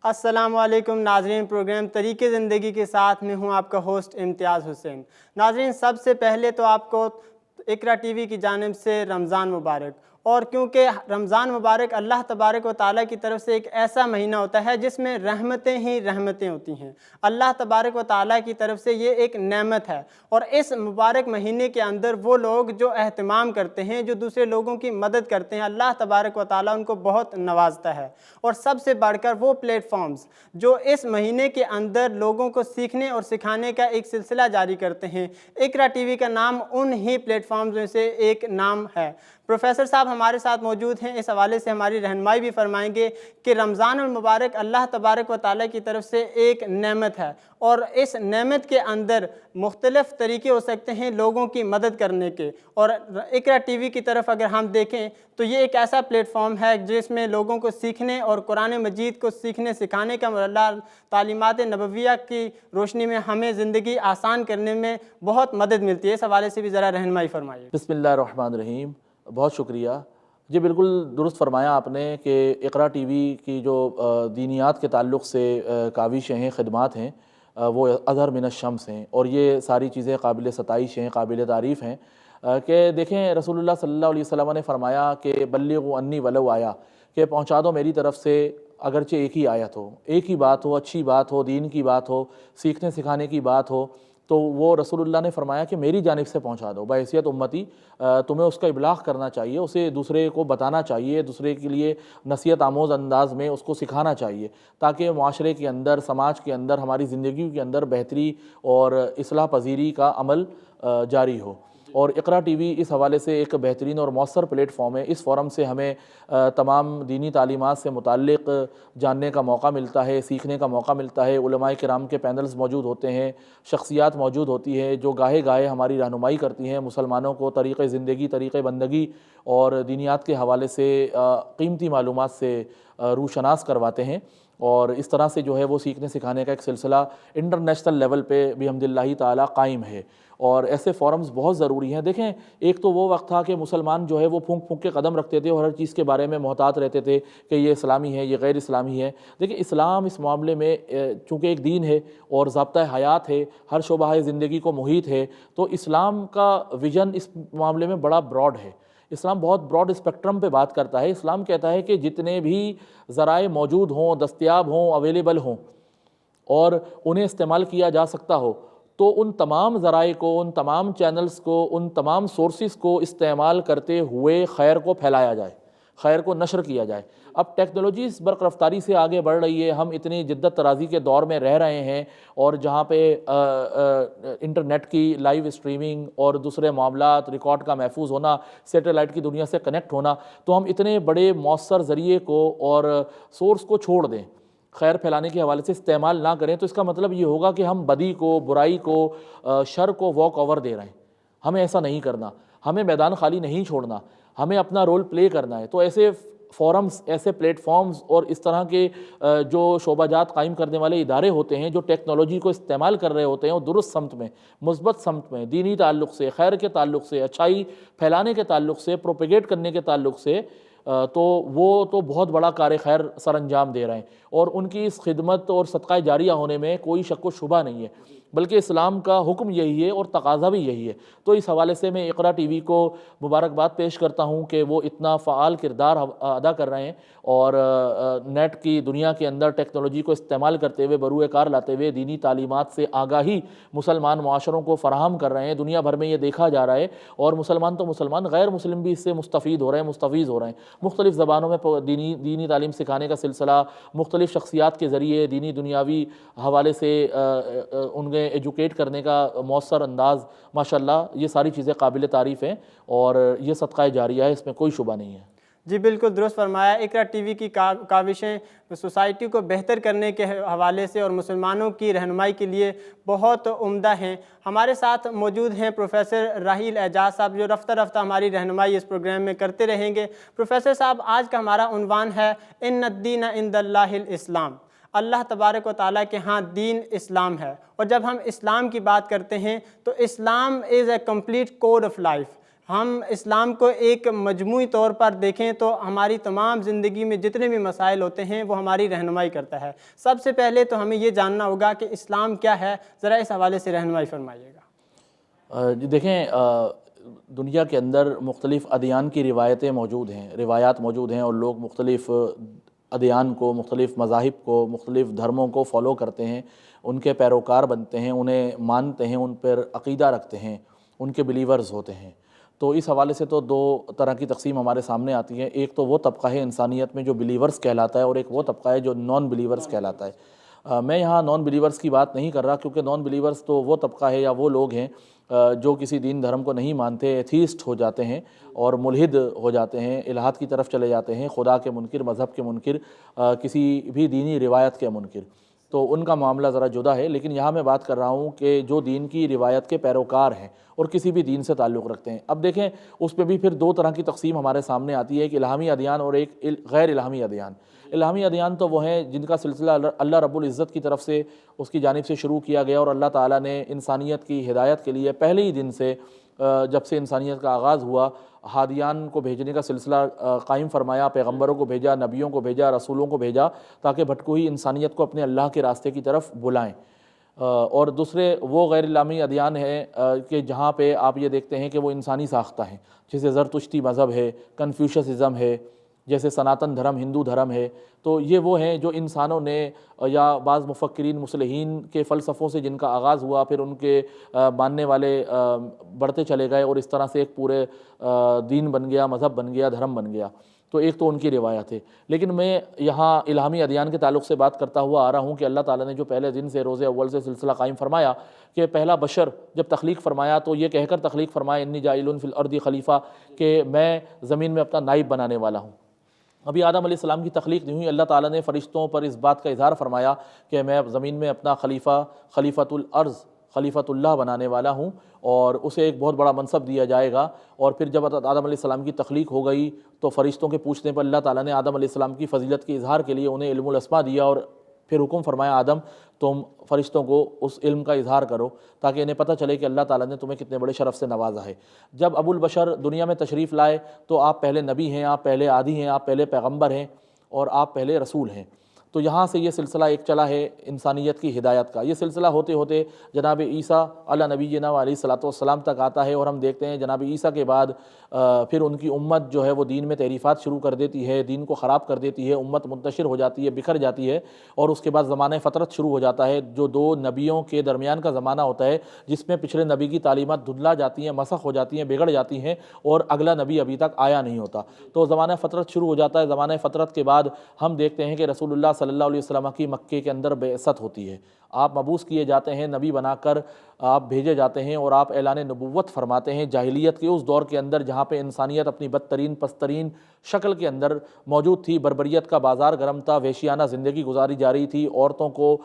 السلام علیکم ناظرین، پروگرام طریقے زندگی کے ساتھ میں ہوں آپ کا ہوسٹ امتیاز حسین۔ ناظرین، سب سے پہلے تو آپ کو اقرا ٹی وی کی جانب سے رمضان مبارک، اور کیونکہ رمضان مبارک اللہ تبارک و تعالیٰ کی طرف سے ایک ایسا مہینہ ہوتا ہے جس میں رحمتیں ہی رحمتیں ہوتی ہیں۔ اللہ تبارک و تعالیٰ کی طرف سے یہ ایک نعمت ہے، اور اس مبارک مہینے کے اندر وہ لوگ جو اہتمام کرتے ہیں، جو دوسرے لوگوں کی مدد کرتے ہیں، اللہ تبارک و تعالیٰ ان کو بہت نوازتا ہے۔ اور سب سے بڑھ کر وہ پلیٹ فارمز جو اس مہینے کے اندر لوگوں کو سیکھنے اور سکھانے کا ایک سلسلہ جاری کرتے ہیں، اقرا ٹی وی کا نام ان ہی پلیٹ فارمز میں سے ایک نام ہے۔ پروفیسر صاحب ہمارے ساتھ موجود ہیں، اس حوالے سے ہماری رہنمائی بھی فرمائیں گے کہ رمضان المبارک اللہ تبارک و تعالیٰ کی طرف سے ایک نعمت ہے، اور اس نعمت کے اندر مختلف طریقے ہو سکتے ہیں لوگوں کی مدد کرنے کے۔ اور اقرا ٹی وی کی طرف اگر ہم دیکھیں تو یہ ایک ایسا پلیٹ فارم ہے جس میں لوگوں کو سیکھنے اور قرآن مجید کو سیکھنے سکھانے کا اللہ تعلیمات نبویہ کی روشنی میں ہمیں زندگی آسان کرنے میں بہت مدد ملتی ہے۔ اس حوالے سے بھی ذرا رہنمائی فرمائیے۔ بسم اللہ الرحمن الرحیم۔ بہت شکریہ جی، بالکل درست فرمایا آپ نے کہ اقرا ٹی وی کی جو دینیات کے تعلق سے کاوشیں ہیں، خدمات ہیں، وہ اظہر من الشمس ہیں، اور یہ ساری چیزیں قابل ستائش ہیں، قابل تعریف ہیں۔ کہ دیکھیں، رسول اللہ صلی اللہ علیہ وسلم نے فرمایا کہ بلغوا انی ولو آیا، کہ پہنچا دو میری طرف سے اگرچہ ایک ہی آیت ہو، ایک ہی بات ہو، اچھی بات ہو، دین کی بات ہو، سیکھنے سکھانے کی بات ہو، تو وہ رسول اللہ نے فرمایا کہ میری جانب سے پہنچا دو بحیثیت امتی۔ تمہیں اس کا ابلاغ کرنا چاہیے، اسے دوسرے کو بتانا چاہیے، دوسرے کے لیے نصیحت آموز انداز میں اس کو سکھانا چاہیے، تاکہ معاشرے کے اندر، سماج کے اندر، ہماری زندگی کے اندر بہتری اور اصلاح پذیری کا عمل جاری ہو۔ اور اقرا ٹی وی اس حوالے سے ایک بہترین اور مؤثر پلیٹ فارم ہے۔ اس فورم سے ہمیں تمام دینی تعلیمات سے متعلق جاننے کا موقع ملتا ہے، سیکھنے کا موقع ملتا ہے۔ علماء کرام کے پینلز موجود ہوتے ہیں، شخصیات موجود ہوتی ہے جو گاہے گاہے ہماری رہنمائی کرتی ہیں، مسلمانوں کو طریقۂ زندگی، طریقۂ بندگی اور دینیات کے حوالے سے قیمتی معلومات سے روشناس کرواتے ہیں۔ اور اس طرح سے جو ہے وہ سیکھنے سکھانے کا ایک سلسلہ انٹرنیشنل لیول پہ بحمد اللہ تعالیٰ قائم ہے، اور ایسے فورمز بہت ضروری ہیں۔ دیکھیں، ایک تو وہ وقت تھا کہ مسلمان جو ہے وہ پھونک پھونک کے قدم رکھتے تھے اور ہر چیز کے بارے میں محتاط رہتے تھے کہ یہ اسلامی ہے، یہ غیر اسلامی ہے۔ دیکھیں، اسلام اس معاملے میں چونکہ ایک دین ہے اور ضابطۂ حیات ہے، ہر شعبہ زندگی کو محیط ہے، تو اسلام کا ویژن اس معاملے میں بڑا براڈ ہے۔ اسلام بہت براڈ اسپیکٹرم پہ بات کرتا ہے۔ اسلام کہتا ہے کہ جتنے بھی ذرائع موجود ہوں، دستیاب ہوں، اویلیبل ہوں اور انہیں استعمال کیا جا سکتا ہو، تو ان تمام ذرائع کو، ان تمام چینلز کو، ان تمام سورسز کو استعمال کرتے ہوئے خیر کو پھیلایا جائے، خیر کو نشر کیا جائے۔ اب ٹیکنالوجی اس برق رفتاری سے آگے بڑھ رہی ہے، ہم اتنی جدت ترازی کے دور میں رہ رہے ہیں، اور جہاں پہ انٹرنیٹ کی لائیو اسٹریمنگ اور دوسرے معاملات، ریکارڈ کا محفوظ ہونا، سیٹلائٹ کی دنیا سے کنیکٹ ہونا، تو ہم اتنے بڑے مؤثر ذریعے کو اور سورس کو چھوڑ دیں، خیر پھیلانے کے حوالے سے استعمال نہ کریں، تو اس کا مطلب یہ ہوگا کہ ہم بدی کو، برائی کو، شر کو واک اوور دے رہے ہیں۔ ہمیں ایسا نہیں کرنا، ہمیں میدان خالی نہیں چھوڑنا، ہمیں اپنا رول پلے کرنا ہے۔ تو ایسے فورمز، ایسے پلیٹ فارمز اور اس طرح کے جو شعبہ جات قائم کرنے والے ادارے ہوتے ہیں جو ٹیکنالوجی کو استعمال کر رہے ہوتے ہیں، اور درست سمت میں، مثبت سمت میں، دینی تعلق سے، خیر کے تعلق سے، اچھائی پھیلانے کے تعلق سے، پروپیگیٹ کرنے کے تعلق سے، تو وہ تو بہت بڑا کار خیر سر انجام دے رہے ہیں، اور ان کی اس خدمت اور صدقہ جاریہ ہونے میں کوئی شک و شبہ نہیں ہے، بلکہ اسلام کا حکم یہی ہے اور تقاضا بھی یہی ہے۔ تو اس حوالے سے میں اقرا ٹی وی کو مبارکباد پیش کرتا ہوں کہ وہ اتنا فعال کردار ادا کر رہے ہیں، اور نیٹ کی دنیا کے اندر ٹیکنالوجی کو استعمال کرتے ہوئے، بروئے کار لاتے ہوئے دینی تعلیمات سے آگاہی مسلمان معاشروں کو فراہم کر رہے ہیں۔ دنیا بھر میں یہ دیکھا جا رہا ہے، اور مسلمان تو مسلمان، غیر مسلم بھی اس سے مستفید ہو رہے ہیں، مستفیض ہو رہے ہیں۔ مختلف زبانوں میں دینی تعلیم سکھانے کا سلسلہ، مختلف شخصیات کے ذریعے دینی دنیاوی حوالے سے انہیں ایجوکیٹ کرنے کا مؤثر انداز، ماشاءاللہ یہ ساری چیزیں قابل تعریف ہیں، اور یہ صدقہ جاریہ ہے، اس میں کوئی شبہ نہیں ہے۔ جی بالکل درست فرمایا۔ اقرا ٹی وی کی کاوشیں سوسائٹی کو بہتر کرنے کے حوالے سے اور مسلمانوں کی رہنمائی کے لیے بہت عمدہ ہیں۔ ہمارے ساتھ موجود ہیں پروفیسر راحیل اعجاز صاحب، جو رفتہ رفتہ ہماری رہنمائی اس پروگرام میں کرتے رہیں گے۔ پروفیسر صاحب، آج کا ہمارا عنوان ہے ان الدین عند اللہ الاسلام۔ اللہ تبارک و تعالیٰ کے ہاں دین اسلام ہے، اور جب ہم اسلام کی بات کرتے ہیں تو Islam is a complete code of life. ہم اسلام کو ایک مجموعی طور پر دیکھیں تو ہماری تمام زندگی میں جتنے بھی مسائل ہوتے ہیں وہ ہماری رہنمائی کرتا ہے۔ سب سے پہلے تو ہمیں یہ جاننا ہوگا کہ اسلام کیا ہے، ذرا اس حوالے سے رہنمائی فرمائیے گا۔ جی دیکھیں، دنیا کے اندر مختلف ادیان کی روایتیں موجود ہیں، روایات موجود ہیں، اور لوگ مختلف ادیان کو، مختلف مذاہب کو، مختلف دھرموں کو فالو کرتے ہیں، ان کے پیروکار بنتے ہیں، انہیں مانتے ہیں، ان پر عقیدہ رکھتے ہیں، ان کے بلیورز ہوتے ہیں۔ تو اس حوالے سے تو دو طرح کی تقسیم ہمارے سامنے آتی ہے۔ ایک تو وہ طبقہ ہے انسانیت میں جو بلیورز کہلاتا ہے، اور ایک وہ طبقہ ہے جو نان بلیورز کہلاتا ہے۔ میں یہاں نان بلیورز کی بات نہیں کر رہا، کیونکہ نان بلیورز تو وہ طبقہ ہے یا وہ لوگ ہیں جو کسی دین دھرم کو نہیں مانتے، ایتھیسٹ ہو جاتے ہیں اور ملحد ہو جاتے ہیں، الحاد کی طرف چلے جاتے ہیں، خدا کے منکر، مذہب کے منکر، کسی بھی دینی روایت کے منکر۔ تو ان کا معاملہ ذرا جدا ہے، لیکن یہاں میں بات کر رہا ہوں کہ جو دین کی روایت کے پیروکار ہیں اور کسی بھی دین سے تعلق رکھتے ہیں۔ اب دیکھیں، اس پہ بھی پھر دو طرح کی تقسیم ہمارے سامنے آتی ہے، ایک الہامی ادیان اور ایک غیر الہامی ادیان۔ الہامی ادیان تو وہ ہیں جن کا سلسلہ اللہ رب العزت کی طرف سے، اس کی جانب سے شروع کیا گیا، اور اللہ تعالیٰ نے انسانیت کی ہدایت کے لیے پہلے ہی دن سے، جب سے انسانیت کا آغاز ہوا، ہادیان کو بھیجنے کا سلسلہ قائم فرمایا، پیغمبروں کو بھیجا، نبیوں کو بھیجا، رسولوں کو بھیجا، تاکہ بھٹکی انسانیت کو اپنے اللہ کے راستے کی طرف بلائیں۔ اور دوسرے وہ غیر الہامی ادیان ہیں کہ جہاں پہ آپ یہ دیکھتے ہیں کہ وہ انسانی ساختہ ہیں، جیسے زرتشتی مذہب ہے، کنفیوشسزم ہے، جیسے سناتن دھرم ہندو دھرم ہے۔ تو یہ وہ ہیں جو انسانوں نے، یا بعض مفکرین مصلحین کے فلسفوں سے جن کا آغاز ہوا، پھر ان کے ماننے والے بڑھتے چلے گئے، اور اس طرح سے ایک پورے دین بن گیا، مذہب بن گیا، دھرم بن گیا۔ تو ایک تو ان کی روایت ہے، لیکن میں یہاں الہامی ادیان کے تعلق سے بات کرتا ہوا آ رہا ہوں کہ اللہ تعالیٰ نے جو پہلے دن سے، روز اول سے سلسلہ قائم فرمایا کہ پہلا بشر جب تخلیق فرمایا تو یہ کہہ کر تخلیق فرمایا انی جاعل فی الارض خلیفہ، کہ میں زمین میں اپنا نائب بنانے والا ہوں۔ ابھی آدم علیہ السلام کی تخلیق نہیں ہوئی، اللہ تعالیٰ نے فرشتوں پر اس بات کا اظہار فرمایا کہ میں زمین میں اپنا خلیفۃ الارض، خلیفۃ اللہ بنانے والا ہوں، اور اسے ایک بہت بڑا منصب دیا جائے گا۔ اور پھر جب آدم علیہ السلام کی تخلیق ہو گئی تو فرشتوں کے پوچھنے پر اللہ تعالیٰ نے آدم علیہ السلام کی فضیلت کے اظہار کے لیے انہیں علم الاسماء دیا، اور پھر حکم فرمایا آدم تم فرشتوں کو اس علم کا اظہار کرو تاکہ انہیں پتہ چلے کہ اللہ تعالیٰ نے تمہیں کتنے بڑے شرف سے نوازا ہے۔ جب ابو البشر دنیا میں تشریف لائے تو آپ پہلے نبی ہیں، آپ پہلے عادی ہیں، آپ پہلے پیغمبر ہیں، اور آپ پہلے رسول ہیں۔ تو یہاں سے یہ سلسلہ ایک چلا ہے انسانیت کی ہدایت کا۔ یہ سلسلہ ہوتے ہوتے جناب عیسیٰ علیہ نبینا علیہ الصلوۃ والسلام تک آتا ہے، اور ہم دیکھتے ہیں جناب عیسیٰ کے بعد پھر ان کی امت جو ہے وہ دین میں تحریفات شروع کر دیتی ہے، دین کو خراب کر دیتی ہے، امت منتشر ہو جاتی ہے، بکھر جاتی ہے، اور اس کے بعد زمانہ فطرت شروع ہو جاتا ہے، جو دو نبیوں کے درمیان کا زمانہ ہوتا ہے، جس میں پچھلے نبی کی تعلیمات دھندلا جاتی ہیں، مسخ ہو جاتی ہیں، بگڑ جاتی ہیں، اور اگلا نبی ابھی تک آیا نہیں ہوتا۔ تو زمانہ فطرت شروع ہو جاتا ہے۔ زمانہ فطرت کے بعد ہم دیکھتے ہیں کہ رسول اللہ صلی اللہ علیہ وسلم کی مکے کے اندر بعثت ہوتی ہے، آپ مبعوث کیے جاتے ہیں، نبی بنا کر آپ بھیجے جاتے ہیں، اور آپ اعلان نبوت فرماتے ہیں جاہلیت کے اس دور کے اندر جہاں پہ انسانیت اپنی بدترین پسترین شکل کے اندر موجود تھی، بربریت کا بازار گرم تھا، وحشیانہ زندگی گزاری جا رہی تھی، عورتوں کو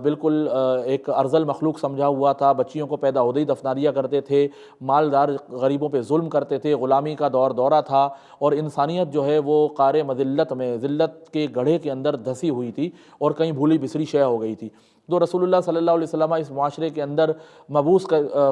بالکل ایک ارذل مخلوق سمجھا ہوا تھا، بچیوں کو پیدا ہوتے ہی دفنا دیا کرتے تھے، مالدار غریبوں پہ ظلم کرتے تھے، غلامی کا دورہ تھا، اور انسانیت جو ہے وہ قعر مذلت میں، ذلت کے گڑھے کے اندر دھسی ہوئی تھی، اور کہیں بھولی بسری شے ہو گئی تھی۔ تو رسول اللہ صلی اللہ علیہ وسلم اس معاشرے کے اندر مبعوث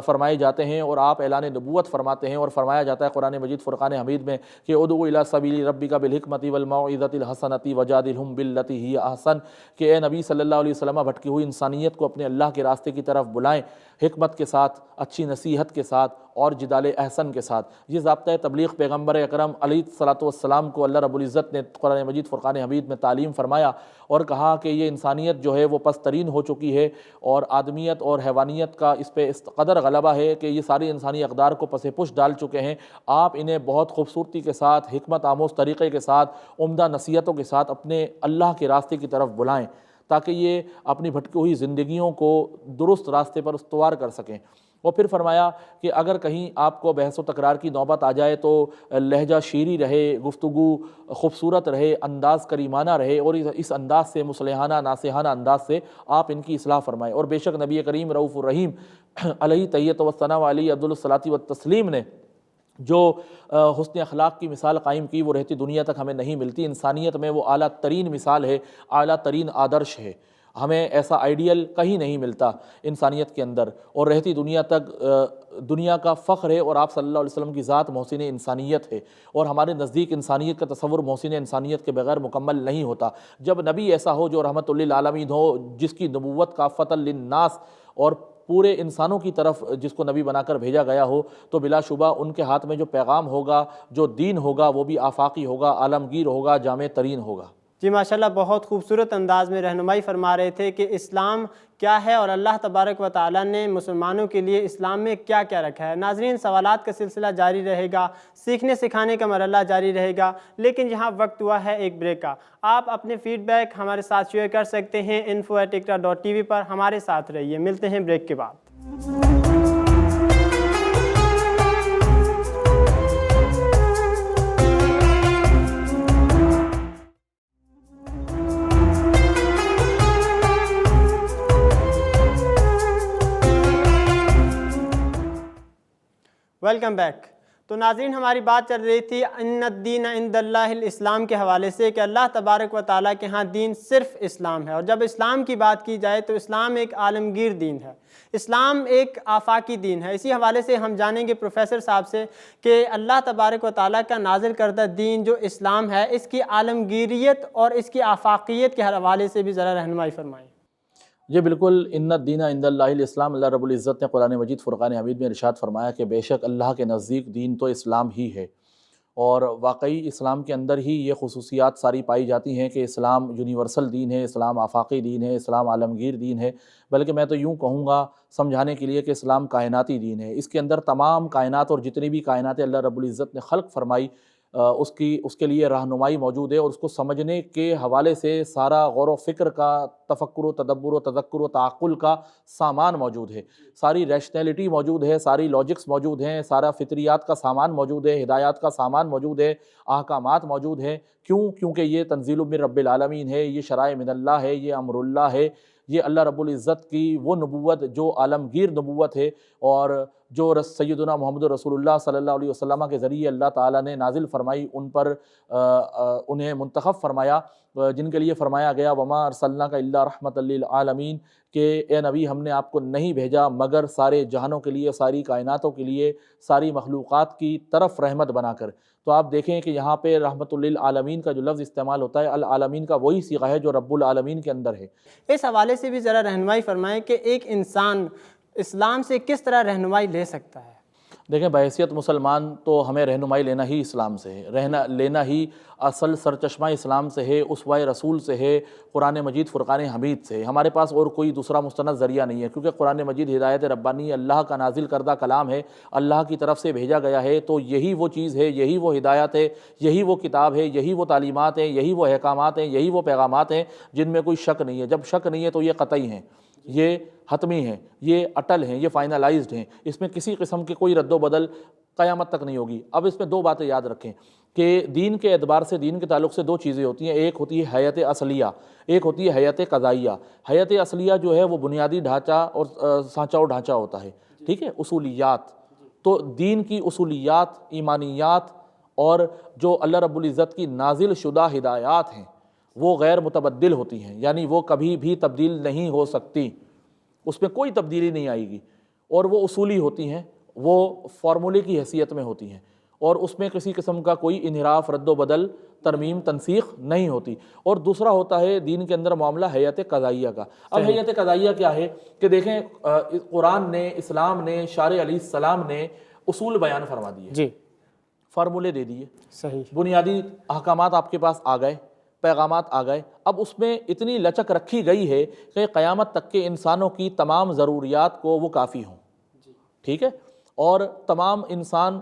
فرمائے جاتے ہیں، اور آپ اعلان نبوت فرماتے ہیں، اور فرمایا جاتا ہے قرآن مجید فرقان حمید میں کہ ادعو الی سبیل ربک بالحکمۃ والموعظۃ الحسنۃ وجادلھم باللتی ہی احسن، کہ اے نبی صلی اللہ علیہ وسلم بھٹکی ہوئی انسانیت کو اپنے اللہ کے راستے کی طرف بلائیں، حکمت کے ساتھ، اچھی نصیحت کے ساتھ، اور جدال احسن کے ساتھ۔ یہ ضابطہ تبلیغ پیغمبر اکرم علیہ الصلوۃ والسلام کو اللہ رب العزت نے قرآن مجید فرقان حمید میں تعلیم فرمایا، اور کہا کہ یہ انسانیت جو ہے وہ پست ترین ہو چکی ہے، اور آدمیت اور حیوانیت کا اس پہ اس قدر غلبہ ہے کہ یہ ساری انسانی اقدار کو پس پش ڈال چکے ہیں۔ آپ انہیں بہت خوبصورتی کے ساتھ، حکمت آموز طریقے کے ساتھ، عمدہ نصیحتوں کے ساتھ اپنے اللہ کے راستے کی طرف بلائیں، تاکہ یہ اپنی بھٹکی ہوئی زندگیوں کو درست راستے پر استوار کر سکیں۔ اور پھر فرمایا کہ اگر کہیں آپ کو بحث و تکرار کی نوبت آ جائے تو لہجہ شیریں رہے، گفتگو خوبصورت رہے، انداز کریمانہ رہے، اور اس انداز سے، مصلحانہ ناصحانہ انداز سے آپ ان کی اصلاح فرمائیں۔ اور بے شک نبی کریم رؤوف الرحیم علیہ تحیۃ والثناء و علیہ افضل والتسلیم نے جو حسن اخلاق کی مثال قائم کی، وہ رہتی دنیا تک ہمیں نہیں ملتی۔ انسانیت میں وہ اعلیٰ ترین مثال ہے، اعلیٰ ترین آدرش ہے۔ ہمیں ایسا آئیڈیل کہیں نہیں ملتا انسانیت کے اندر، اور رہتی دنیا تک دنیا کا فخر ہے، اور آپ صلی اللہ علیہ وسلم کی ذات محسن انسانیت ہے، اور ہمارے نزدیک انسانیت کا تصور محسن انسانیت کے بغیر مکمل نہیں ہوتا۔ جب نبی ایسا ہو جو رحمت للعالمین ہو، جس کی نبوت کافۃ للناس اور پورے انسانوں کی طرف جس کو نبی بنا کر بھیجا گیا ہو، تو بلا شبہ ان کے ہاتھ میں جو پیغام ہوگا، جو دین ہوگا، وہ بھی آفاقی ہوگا، عالمگیر ہوگا، جامع ترین ہوگا۔ جی ماشاءاللہ، بہت خوبصورت انداز میں رہنمائی فرما رہے تھے کہ اسلام کیا ہے اور اللہ تبارک و تعالیٰ نے مسلمانوں کے لیے اسلام میں کیا کیا رکھا ہے۔ ناظرین، سوالات کا سلسلہ جاری رہے گا، سیکھنے سکھانے کا مرحلہ جاری رہے گا، لیکن یہاں وقت ہوا ہے ایک بریک کا۔ آپ اپنے فیڈ بیک ہمارے ساتھ شیئر کر سکتے ہیں info@iqra.tv پر۔ ہمارے ساتھ رہیے، ملتے ہیں بریک کے بعد۔ Welcome back. تو ناظرین، ہماری بات چل رہی تھی ان الدین عند اللہ الاسلام کے حوالے سے کہ اللہ تبارک و تعالیٰ کے ہاں دین صرف اسلام ہے، اور جب اسلام کی بات کی جائے تو اسلام ایک عالمگیر دین ہے، اسلام ایک آفاقی دین ہے۔ اسی حوالے سے ہم جانیں گے پروفیسر صاحب سے کہ اللہ تبارک و تعالیٰ کا نازل کردہ دین جو اسلام ہے، اس کی عالمگیریت اور اس کی آفاقیت کے حوالے سے بھی ذرا رہنمائی فرمائیں۔ جی بالکل، ان الدین عند اللہ الاسلام، اللہ رب العزت نے قرآن مجید فرقان حمید میں ارشاد فرمایا کہ بے شک اللہ کے نزدیک دین تو اسلام ہی ہے، اور واقعی اسلام کے اندر ہی یہ خصوصیات ساری پائی جاتی ہیں کہ اسلام یونیورسل دین ہے، اسلام آفاقی دین ہے، اسلام عالمگیر دین ہے، بلکہ میں تو یوں کہوں گا سمجھانے کے لیے کہ اسلام کائناتی دین ہے۔ اس کے اندر تمام کائنات اور جتنی بھی کائناتیں اللہ رب العزت نے خلق فرمائی، اس کے لیے رہنمائی موجود ہے، اور اس کو سمجھنے کے حوالے سے سارا غور و فکر کا، تفکر و تدبر و تذکر و تعقل کا سامان موجود ہے، ساری ریشنلٹی موجود ہے، ساری لاجکس موجود ہیں، سارا فطریات کا سامان موجود ہے، ہدایات کا سامان موجود ہے، احکامات موجود ہیں۔ کیونکہ یہ تنزیل من رب العالمین ہے، یہ شرائع من اللہ ہے، یہ امر اللہ ہے، یہ اللہ رب العزت کی وہ نبوت جو عالمگیر نبوت ہے، اور جو سیدنا محمد رسول اللہ صلی اللہ علیہ وسلم کے ذریعے اللہ تعالیٰ نے نازل فرمائی، ان پر انہیں منتخب فرمایا، جن کے لیے فرمایا گیا وما ارسلناک الا رحمۃ للعالمین، کہ اے نبی ہم نے آپ کو نہیں بھیجا مگر سارے جہانوں کے لیے، ساری کائناتوں کے لیے، ساری مخلوقات کی طرف رحمت بنا کر۔ تو آپ دیکھیں کہ یہاں پہ رحمت للعالمین کا جو لفظ استعمال ہوتا ہے، العالمین کا وہی صیغہ ہے جو رب العالمین کے اندر ہے۔ اس حوالے سے بھی ذرا رہنمائی فرمائیں کہ ایک انسان اسلام سے کس طرح رہنمائی لے سکتا ہے؟ دیکھیں، بحیثیت مسلمان تو ہمیں رہنمائی لینا ہی اسلام سے ہے، لینا ہی اصل سرچشمہ اسلام سے ہے، اسوہ رسول سے ہے، قرآن مجید فرقان حمید سے ہے۔ ہمارے پاس اور کوئی دوسرا مستند ذریعہ نہیں ہے، کیونکہ قرآن مجید ہدایت ربانی اللہ کا نازل کردہ کلام ہے، اللہ کی طرف سے بھیجا گیا ہے، تو یہی وہ چیز ہے، یہی وہ ہدایت ہے، یہی وہ کتاب ہے، یہی وہ تعلیمات ہیں، یہی وہ احکامات ہیں، یہی وہ پیغامات ہیں جن میں کوئی شک نہیں ہے۔ جب شک نہیں ہے تو یہ قطعی ہیں، یہ حتمی ہیں، یہ اٹل ہیں، یہ فائنلائزڈ ہیں، اس میں کسی قسم کی کوئی رد و بدل قیامت تک نہیں ہوگی۔ اب اس میں دو باتیں یاد رکھیں کہ دین کے اعتبار سے، دین کے تعلق سے دو چیزیں ہوتی ہیں، ایک ہوتی ہے حیات اصلیہ، ایک ہوتی ہے حیات قضائیہ۔ حیات اصلیہ جو ہے وہ بنیادی ڈھانچہ اور سانچہ و ڈھانچہ ہوتا ہے، ٹھیک ہے، اصولیات۔ تو دین کی اصولیات، ایمانیات اور جو اللہ رب العزت کی نازل شدہ ہدایات ہیں وہ غیر متبدل ہوتی ہیں، یعنی وہ کبھی بھی تبدیل نہیں ہو سکتی، اس میں کوئی تبدیلی نہیں آئے گی، اور وہ اصولی ہوتی ہیں، وہ فارمولے کی حیثیت میں ہوتی ہیں، اور اس میں کسی قسم کا کوئی انحراف، رد و بدل، ترمیم، تنسیخ نہیں ہوتی۔ اور دوسرا ہوتا ہے دین کے اندر معاملہ حیات قضائیہ کا۔ اب حیات قضائیہ کیا ہے کہ دیکھیں، قرآن نے، اسلام نے، شارع علیہ السلام نے اصول بیان فرما دیے، جی، فارمولے دے دیے، صحیح، بنیادی احکامات آپ کے پاس آ گئے، پیغامات آ گئے۔ اب اس میں اتنی لچک رکھی گئی ہے کہ قیامت تک کے انسانوں کی تمام ضروریات کو وہ کافی ہوں، ٹھیک ہے، اور تمام انسان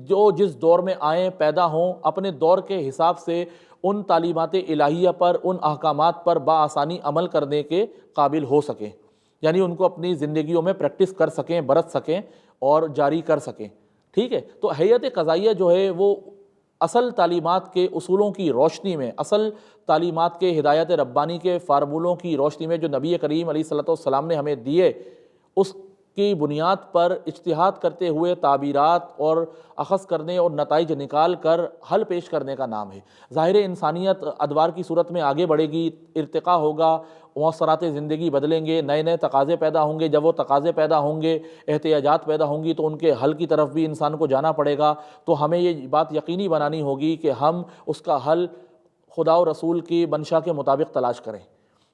جو جس دور میں آئیں، پیدا ہوں، اپنے دور کے حساب سے ان تعلیمات الہیہ پر، ان احکامات پر بآسانی عمل کرنے کے قابل ہو سکیں، یعنی ان کو اپنی زندگیوں میں پریکٹس کر سکیں، برت سکیں اور جاری کر سکیں، ٹھیک ہے۔ تو حیات قضائیہ جو ہے وہ اصل تعلیمات کے اصولوں کی روشنی میں، اصل تعلیمات کے ہدایت ربانی کے فارمولوں کی روشنی میں جو نبی کریم علیہ الصلوۃ والسلام نے ہمیں دیے، اس کی بنیاد پر اجتہاد کرتے ہوئے تعبیرات اور اخذ کرنے اور نتائج نکال کر حل پیش کرنے کا نام ہے۔ ظاہر انسانیت ادوار کی صورت میں آگے بڑھے گی، ارتقا ہوگا، مؤثرات زندگی بدلیں گے، نئے نئے تقاضے پیدا ہوں گے۔ جب وہ تقاضے پیدا ہوں گے، احتیاجات پیدا ہوں گی، تو ان کے حل کی طرف بھی انسان کو جانا پڑے گا۔ تو ہمیں یہ بات یقینی بنانی ہوگی کہ ہم اس کا حل خدا و رسول کی منشا کے مطابق تلاش کریں۔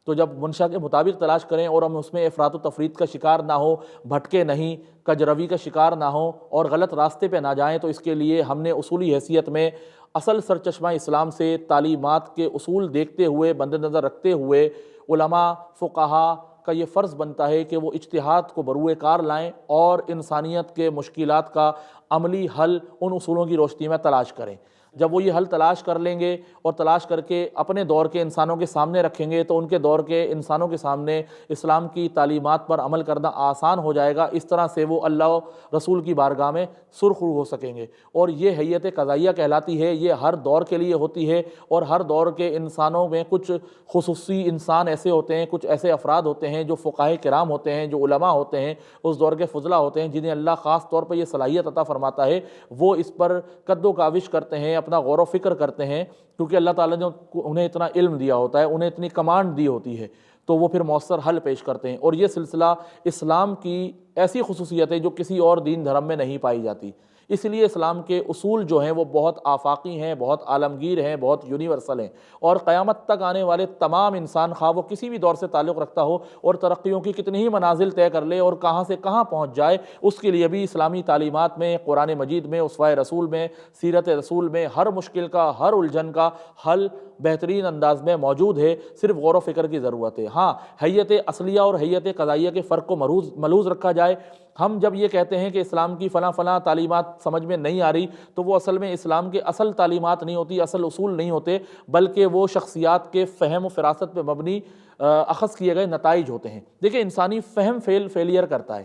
تو جب منشا کے مطابق تلاش کریں اور ہم اس میں افراط و تفریط کا شکار نہ ہو، بھٹکے نہیں، کجروی کا شکار نہ ہو اور غلط راستے پہ نہ جائیں، تو اس کے لیے ہم نے اصولی حیثیت میں اصل سرچشمہ اسلام سے تعلیمات کے اصول دیکھتے ہوئے، مد نظر رکھتے ہوئے، علماء فقہا کا یہ فرض بنتا ہے کہ وہ اجتہاد کو بروئے کار لائیں اور انسانیت کے مشکلات کا عملی حل ان اصولوں کی روشنی میں تلاش کریں۔ جب وہ یہ حل تلاش کر لیں گے اور تلاش کر کے اپنے دور کے انسانوں کے سامنے رکھیں گے، تو ان کے دور کے انسانوں کے سامنے اسلام کی تعلیمات پر عمل کرنا آسان ہو جائے گا۔ اس طرح سے وہ اللہ و رسول کی بارگاہ میں سرخرو ہو سکیں گے۔ اور یہ ہیئت قضائیہ کہلاتی ہے، یہ ہر دور کے لیے ہوتی ہے، اور ہر دور کے انسانوں میں کچھ خصوصی انسان ایسے ہوتے ہیں، کچھ ایسے افراد ہوتے ہیں جو فقہاء کرام ہوتے ہیں، جو علماء ہوتے ہیں، اس دور کے فضلاء ہوتے ہیں، جنہیں اللہ خاص طور پر یہ صلاحیت عطا فرماتا ہے، وہ اس پر قد و کاوش کرتے ہیں، اپنا غور و فکر کرتے ہیں، کیونکہ اللہ تعالیٰ نے انہیں اتنا علم دیا ہوتا ہے، انہیں اتنی کمانڈ دی ہوتی ہے، تو وہ پھر مؤثر حل پیش کرتے ہیں۔ اور یہ سلسلہ اسلام کی ایسی خصوصیت ہے جو کسی اور دین دھرم میں نہیں پائی جاتی۔ اس لیے اسلام کے اصول جو ہیں وہ بہت آفاقی ہیں، بہت عالمگیر ہیں، بہت یونیورسل ہیں، اور قیامت تک آنے والے تمام انسان، خواہ وہ کسی بھی دور سے تعلق رکھتا ہو اور ترقیوں کی کتنی ہی منازل طے کر لے اور کہاں سے کہاں پہنچ جائے، اس کے لیے بھی اسلامی تعلیمات میں، قرآن مجید میں، اسوہ رسول میں، سیرت رسول میں ہر مشکل کا، ہر الجھن کا حل بہترین انداز میں موجود ہے۔ صرف غور و فکر کی ضرورت ہے۔ ہاں، ہیئت اصلیہ اور ہیئت قضائیہ کے فرق کو ملحوظ رکھا جائے۔ ہم جب یہ کہتے ہیں کہ اسلام کی فلاں فلاں تعلیمات سمجھ میں نہیں آ رہی، تو وہ اصل میں اسلام کے اصل تعلیمات نہیں ہوتی، اصل اصول نہیں ہوتے، بلکہ وہ شخصیات کے فہم و فراست پہ مبنی اخذ کیے گئے نتائج ہوتے ہیں۔ دیکھیں، انسانی فہم فیلئر کرتا ہے،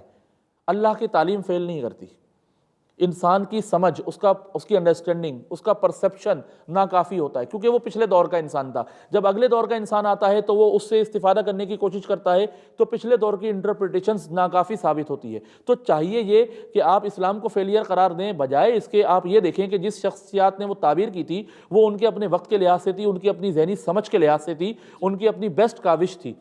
اللہ کی تعلیم فیل نہیں کرتی۔ انسان کی سمجھ، اس کی انڈرسٹینڈنگ، اس کا پرسیپشن ناکافی ہوتا ہے، کیونکہ وہ پچھلے دور کا انسان تھا۔ جب اگلے دور کا انسان آتا ہے تو وہ اس سے استفادہ کرنے کی کوشش کرتا ہے، تو پچھلے دور کی انٹرپریٹیشنز ناکافی ثابت ہوتی ہے۔ تو چاہیے یہ کہ آپ اسلام کو فیلئر قرار دیں، بجائے اس کے آپ یہ دیکھیں کہ جس شخصیات نے وہ تعبیر کی تھی، وہ ان کے اپنے وقت کے لحاظ سے تھی، ان کی اپنی ذہنی سمجھ کے لحاظ سے تھی، ان کی اپنی بیسٹ کاوش تھی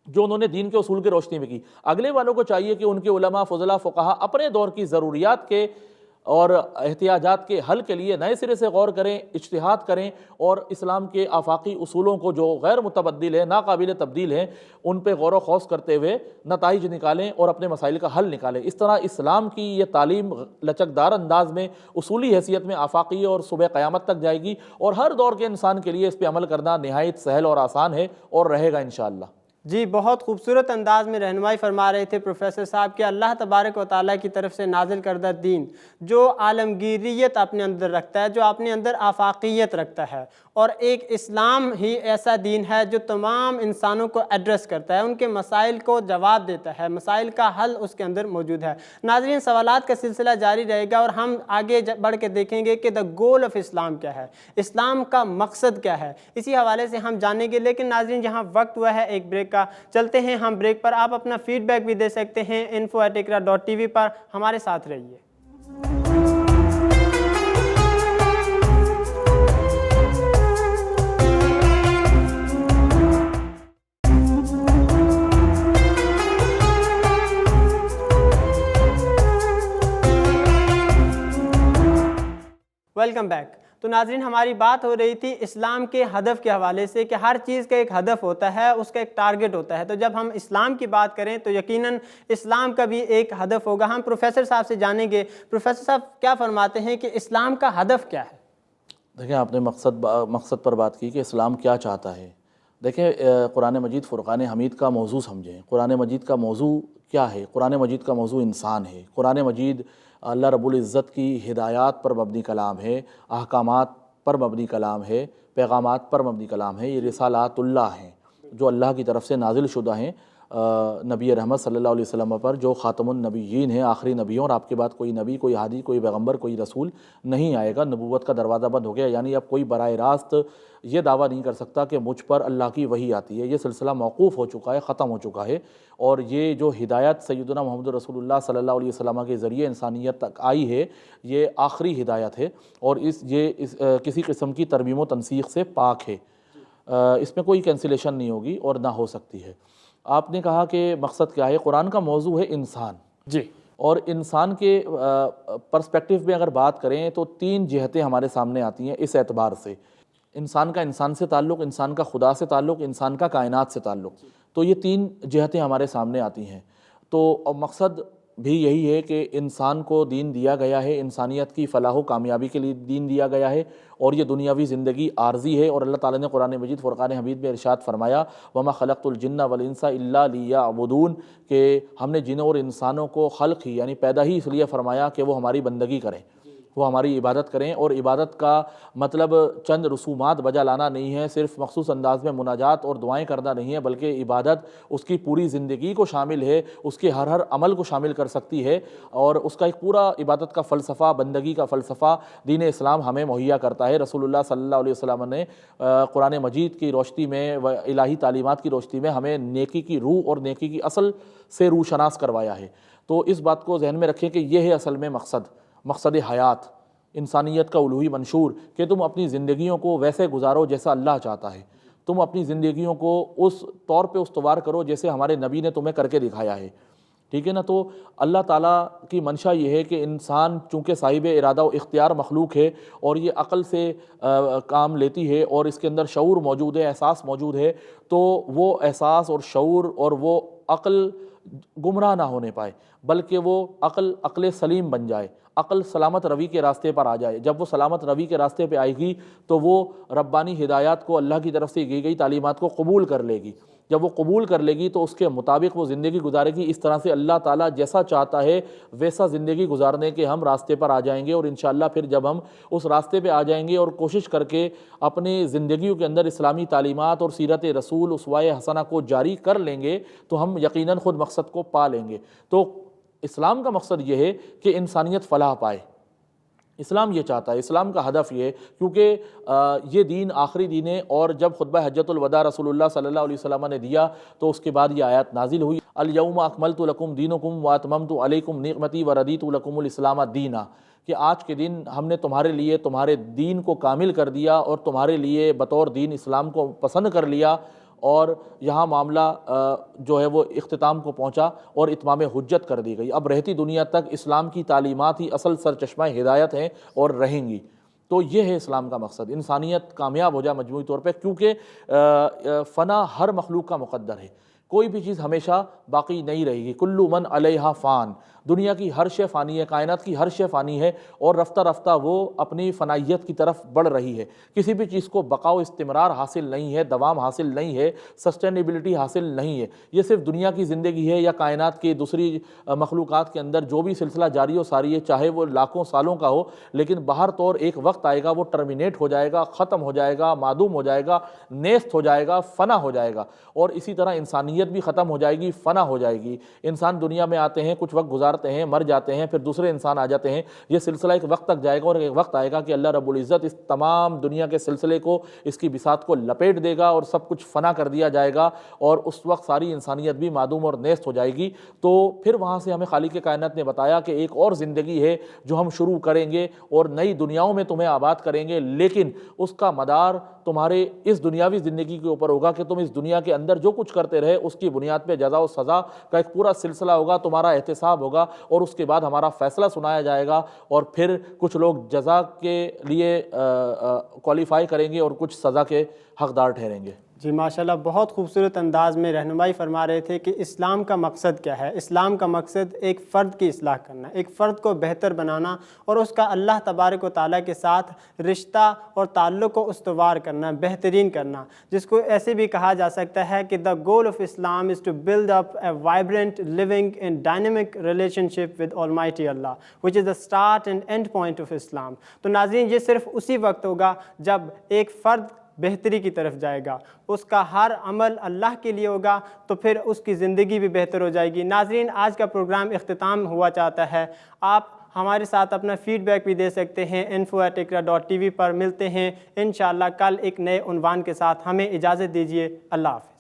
جو انہوں نے دین کے اصول کے روشنی میں کی۔ اگلے والوں کو چاہیے کہ ان کے علماء، فضلاء، فقہا اپنے دور کی ضروریات کے اور احتیاجات کے حل کے لیے نئے سرے سے غور کریں، اجتہاد کریں، اور اسلام کے آفاقی اصولوں کو جو غیر متبدل ہیں، ناقابل تبدیل ہیں، ان پہ غور و خوض کرتے ہوئے نتائج نکالیں اور اپنے مسائل کا حل نکالیں۔ اس طرح اسلام کی یہ تعلیم لچکدار انداز میں، اصولی حیثیت میں آفاقی اور صبح قیامت تک جائے گی، اور ہر دور کے انسان کے لیے اس پہ عمل کرنا نہایت سہل اور آسان ہے اور رہے گا انشاءاللہ۔ جی، بہت خوبصورت انداز میں رہنمائی فرما رہے تھے پروفیسر صاحب کہ اللہ تبارک و تعالیٰ کی طرف سے نازل کردہ دین جو عالمگیریت اپنے اندر رکھتا ہے، جو اپنے اندر آفاقیت رکھتا ہے، اور ایک اسلام ہی ایسا دین ہے جو تمام انسانوں کو ایڈریس کرتا ہے، ان کے مسائل کو جواب دیتا ہے، مسائل کا حل اس کے اندر موجود ہے۔ ناظرین، سوالات کا سلسلہ جاری رہے گا اور ہم آگے بڑھ کے دیکھیں گے کہ دا گول آف اسلام کیا ہے، اسلام کا مقصد کیا ہے، اسی حوالے سے ہم جانیں گے۔ لیکن ناظرین، جہاں وقت ہوا ہے ایک بریک کا، چلتے ہیں ہم بریک پر۔ آپ اپنا فیڈ بیک بھی دے سکتے ہیں info@iqra.tv پر، ہمارے ساتھ رہیے۔ Welcome back. تو ناظرین، ہماری بات ہو رہی تھی اسلام کے ہدف کے حوالے سے کہ ہر چیز کا ایک ہدف ہوتا ہے، اس کا ایک ٹارگٹ ہوتا ہے۔ تو جب ہم اسلام کی بات کریں تو یقیناً اسلام کا بھی ایک ہدف ہوگا۔ ہم پروفیسر صاحب سے جانیں گے، پروفیسر صاحب کیا فرماتے ہیں کہ اسلام کا ہدف کیا ہے؟ دیکھیں، آپ نے مقصد پر بات کی کہ اسلام کیا چاہتا ہے۔ دیکھیں، قرآن مجید فرقان حمید کا موضوع سمجھیں۔ قرآن مجید کا موضوع کیا ہے؟ قرآن مجید کا موضوع انسان ہے۔ قرآن مجید اللہ رب العزت کی ہدایات پر مبنی کلام ہے، احکامات پر مبنی کلام ہے، پیغامات پر مبنی کلام ہے۔ یہ رسالات اللہ ہیں جو اللہ کی طرف سے نازل شدہ ہیں، نبی رحمت صلی اللہ علیہ وسلم پر جو خاتم النبیین ہیں، آخری نبیوں، اور آپ کے بعد کوئی نبی، کوئی ہادی، کوئی پیغمبر، کوئی رسول نہیں آئے گا۔ نبوت کا دروازہ بند ہو گیا، یعنی اب کوئی براہ راست یہ دعویٰ نہیں کر سکتا کہ مجھ پر اللہ کی وحی آتی ہے۔ یہ سلسلہ موقوف ہو چکا ہے، ختم ہو چکا ہے، اور یہ جو ہدایت سیدنا محمد رسول اللہ صلی اللہ علیہ وسلم کے ذریعے انسانیت تک آئی ہے، یہ آخری ہدایت ہے، اور کسی قسم کی ترمیم و تنسیخ سے پاک ہے۔ اس میں کوئی کینسلیشن نہیں ہوگی اور نہ ہو سکتی ہے۔ آپ نے کہا کہ مقصد کیا ہے؟ قرآن کا موضوع ہے انسان جی، اور انسان کے پرسپیکٹیو میں اگر بات کریں تو 3 جہتیں ہمارے سامنے آتی ہیں اس اعتبار سے۔ انسان کا انسان سے تعلق، انسان کا خدا سے تعلق، انسان کا کائنات سے تعلق، تو یہ 3 جہتیں ہمارے سامنے آتی ہیں۔ تو مقصد بھی یہی ہے کہ انسان کو دین دیا گیا ہے، انسانیت کی فلاح و کامیابی کے لیے دین دیا گیا ہے، اور یہ دنیاوی زندگی عارضی ہے، اور اللہ تعالیٰ نے قرآن مجید فرقان حمید میں ارشاد فرمایا وَمَا خَلَقْتُ الْجِنَّ وَالْإِنسَ إِلَّا لِيَعْبُدُونَ، کہ ہم نے جنوں اور انسانوں کو خلق ہی یعنی پیدا ہی اس لیے فرمایا کہ وہ ہماری بندگی کریں، وہ ہماری عبادت کریں۔ اور عبادت کا مطلب چند رسومات بجا لانا نہیں ہے، صرف مخصوص انداز میں مناجات اور دعائیں کرنا نہیں ہے، بلکہ عبادت اس کی پوری زندگی کو شامل ہے، اس کے ہر عمل کو شامل کر سکتی ہے، اور اس کا ایک پورا عبادت کا فلسفہ، بندگی کا فلسفہ دین اسلام ہمیں مہیا کرتا ہے۔ رسول اللہ صلی اللہ علیہ وسلم نے قرآن مجید کی روشنی میں و الہی تعلیمات کی روشنی میں ہمیں نیکی کی روح اور نیکی کی اصل سے روشناس کروایا ہے۔ تو اس بات کو ذہن میں رکھیں کہ یہ ہے اصل میں مقصد حیات، انسانیت کا الوہی منشور، کہ تم اپنی زندگیوں کو ویسے گزارو جیسا اللہ چاہتا ہے، تم اپنی زندگیوں کو اس طور پہ استوار کرو جیسے ہمارے نبی نے تمہیں کر کے دکھایا ہے، ٹھیک ہے نا۔ تو اللہ تعالیٰ کی منشا یہ ہے کہ انسان چونکہ صاحب ارادہ و اختیار مخلوق ہے، اور یہ عقل سے کام لیتی ہے، اور اس کے اندر شعور موجود ہے، احساس موجود ہے، تو وہ احساس اور شعور اور وہ عقل گمراہ نہ ہونے پائے، بلکہ وہ عقل سلیم بن جائے، عقل سلامت روی کے راستے پر آ جائے۔ جب وہ سلامت روی کے راستے پہ آئے گی تو وہ ربانی ہدایات کو، اللہ کی طرف سے دی گئی تعلیمات کو قبول کر لے گی۔ جب وہ قبول کر لے گی تو اس کے مطابق وہ زندگی گزارے گی، اس طرح سے اللہ تعالیٰ جیسا چاہتا ہے ویسا زندگی گزارنے کے ہم راستے پر آ جائیں گے۔ اور انشاءاللہ پھر جب ہم اس راستے پہ آ جائیں گے اور کوشش کر کے اپنی زندگیوں کے اندر اسلامی تعلیمات اور سیرت رسول اسوہ حسنہ کو جاری کر لیں گے تو ہم یقیناً خود مقصد کو پا لیں گے۔ تو اسلام کا مقصد یہ ہے کہ انسانیت فلاح پائے، اسلام یہ چاہتا ہے، اسلام کا ہدف یہ ہے، کیونکہ یہ دین آخری دین ہے۔ اور جب خطبہ حجۃ الوداع رسول اللہ صلی اللہ علیہ وسلم نے دیا تو اس کے بعد یہ آیات نازل ہوئی، الیوم اکملت لکم دینکم واتممت علیکم نعمتی وردیت لکم الاسلام دینا، کہ آج کے دن ہم نے تمہارے لیے تمہارے دین کو کامل کر دیا اور تمہارے لیے بطور دین اسلام کو پسند کر لیا، اور یہاں معاملہ جو ہے وہ اختتام کو پہنچا اور اتمام حجت کر دی گئی۔ اب رہتی دنیا تک اسلام کی تعلیمات ہی اصل سرچشمہ ہدایت ہیں اور رہیں گی۔ تو یہ ہے اسلام کا مقصد، انسانیت کامیاب ہو جائے مجموعی طور پہ، کیونکہ فنا ہر مخلوق کا مقدر ہے، کوئی بھی چیز ہمیشہ باقی نہیں رہے گی۔ کل من علیہا فان، دنیا کی ہر شے فانی ہے، کائنات کی ہر شے فانی ہے، اور رفتہ رفتہ وہ اپنی فنائیت کی طرف بڑھ رہی ہے۔ کسی بھی چیز کو بقا و استمرار حاصل نہیں ہے، دوام حاصل نہیں ہے، سسٹینیبلٹی حاصل نہیں ہے۔ یہ صرف دنیا کی زندگی ہے یا کائنات کی دوسری مخلوقات کے اندر جو بھی سلسلہ جاری و ساری ہے، چاہے وہ لاکھوں سالوں کا ہو، لیکن بہر طور ایک وقت آئے گا وہ ٹرمینیٹ ہو جائے گا، ختم ہو جائے گا، معدوم ہو جائے گا، نیست ہو جائے گا، فنا ہو جائے گا۔ اور اسی طرح انسانیت بھی ختم ہو جائے گی، فنا ہو جائے گی۔ انسان دنیا میں آتے ہیں، کچھ وقت گزارتے ہیں، مر جاتے ہیں، پھر دوسرے انسان آ جاتے ہیں۔ یہ سلسلہ ایک وقت تک جائے گا، اور ایک وقت آئے گا کہ اللہ رب العزت اس تمام دنیا کے سلسلے کو، اس کی بساط کو لپیٹ دے گا اور سب کچھ فنا کر دیا جائے گا، اور اس وقت ساری انسانیت بھی معدوم اور نیست ہو جائے گی۔ تو پھر وہاں سے ہمیں خالق کائنات نے بتایا کہ ایک اور زندگی ہے جو ہم شروع کریں گے، اور نئی دنیاؤں میں تمہیں آباد کریں گے، لیکن اس کا مدار تمہارے اس دنیاوی زندگی کے اوپر ہوگا کہ تم اس دنیا کے اندر جو کچھ کرتے رہے اس کی بنیاد پہ جزا و سزا کا ایک پورا سلسلہ ہوگا، تمہارا احتساب ہوگا، اور اس کے بعد ہمارا فیصلہ سنایا جائے گا، اور پھر کچھ لوگ جزا کے لیے کوالیفائی کریں گے اور کچھ سزا کے حقدار ٹھہریں گے۔ جی ماشاءاللہ، بہت خوبصورت انداز میں رہنمائی فرما رہے تھے کہ اسلام کا مقصد کیا ہے۔ اسلام کا مقصد ایک فرد کی اصلاح کرنا، ایک فرد کو بہتر بنانا، اور اس کا اللہ تبارک و تعالیٰ کے ساتھ رشتہ اور تعلق کو استوار کرنا، بہترین کرنا، جس کو ایسے بھی کہا جا سکتا ہے کہ the goal of Islam is to build up a vibrant, living and dynamic relationship with Almighty Allah, which is the start and end point of Islam۔ تو ناظرین، یہ صرف اسی وقت ہوگا جب ایک فرد بہتری کی طرف جائے گا، اس کا ہر عمل اللہ کے لیے ہوگا تو پھر اس کی زندگی بھی بہتر ہو جائے گی۔ ناظرین، آج کا پروگرام اختتام ہوا چاہتا ہے، آپ ہمارے ساتھ اپنا فیڈ بیک بھی دے سکتے ہیں info@iqra.tv پر۔ ملتے ہیں انشاءاللہ کل ایک نئے عنوان کے ساتھ، ہمیں اجازت دیجیے، اللہ حافظ۔